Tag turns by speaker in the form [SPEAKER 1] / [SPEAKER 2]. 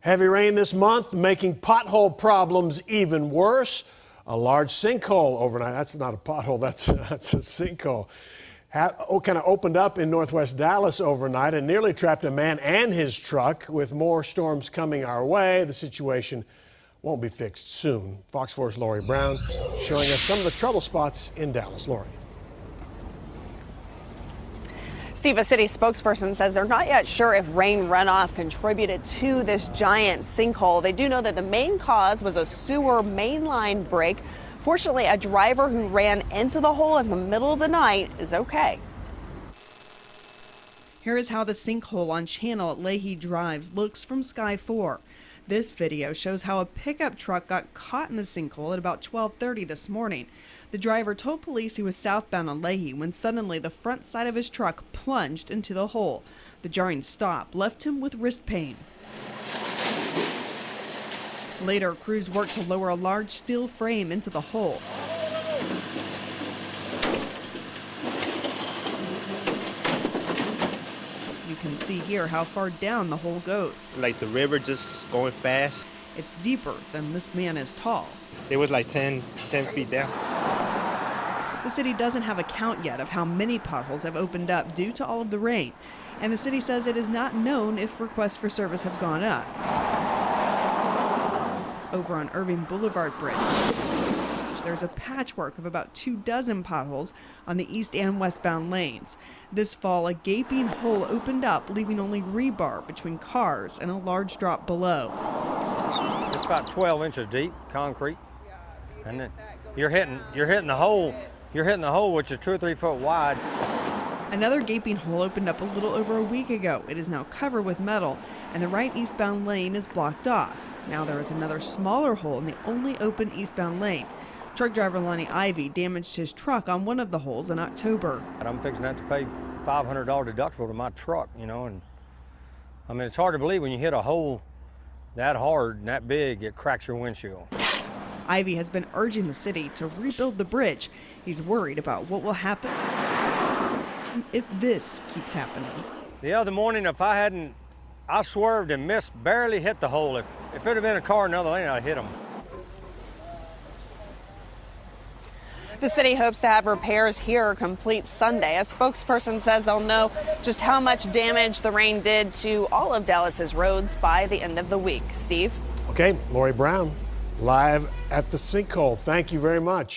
[SPEAKER 1] Heavy rain this month making pothole problems even worse. A large sinkhole overnight. That's not a pothole, that's a sinkhole. Kind of opened up in northwest Dallas overnight and nearly trapped a man and his truck. With more storms coming our way, the situation won't be fixed soon. Fox 4's Lori Brown showing us some of the trouble spots in Dallas. Lori.
[SPEAKER 2] Steve, a city spokesperson says they're not yet sure if rain runoff contributed to this giant sinkhole. They do know that the main cause was a sewer mainline break. Fortunately, a driver who ran into the hole in the middle of the night is okay.
[SPEAKER 3] Here is how the sinkhole on Channel at Leahy Drives looks from Sky 4. This video shows how a pickup truck got caught in the sinkhole at about 12:30 this morning. The driver told police he was southbound on Leahy when suddenly the front side of his truck plunged into the hole. The jarring stop left him with wrist pain. Later, crews worked to lower a large steel frame into the hole. You can see here how far down the hole goes.
[SPEAKER 4] Like the river just going fast.
[SPEAKER 3] It's deeper than this man is tall.
[SPEAKER 4] It was like 10 feet down.
[SPEAKER 3] The city doesn't have a count yet of how many potholes have opened up due to all of the rain, and the city says it is not known if requests for service have gone up. Over on Irving Boulevard Bridge, there's a patchwork of about 24 potholes on the east and westbound lanes. This fall, a gaping hole opened up, leaving only rebar between cars and a large drop below.
[SPEAKER 5] It's about 12 inches deep, concrete, and then you're hitting the hole. You're hitting the hole, which is 2 or 3 foot wide.
[SPEAKER 3] Another gaping hole opened up a little over a week ago. It is now covered with metal, and the right eastbound lane is blocked off. Now there is another smaller hole in the only open eastbound lane. Truck driver Lonnie Ivy damaged his truck on one of the holes in October.
[SPEAKER 5] I'm fixing to have to pay $500 deductible to my truck, and I mean, it's hard to believe when you hit a hole that hard and that big, it cracks your windshield.
[SPEAKER 3] Ivy has been urging the city to rebuild the bridge. He's worried about what will happen if this keeps happening.
[SPEAKER 5] The other morning, I swerved and missed, barely hit the hole. If it had been a car in another lane, I'd hit him.
[SPEAKER 2] The city hopes to have repairs here complete Sunday. A spokesperson says they'll know just how much damage the rain did to all of Dallas's roads by the end of the week. Steve?
[SPEAKER 1] Okay, Lori Brown, live at the sinkhole. Thank you very much.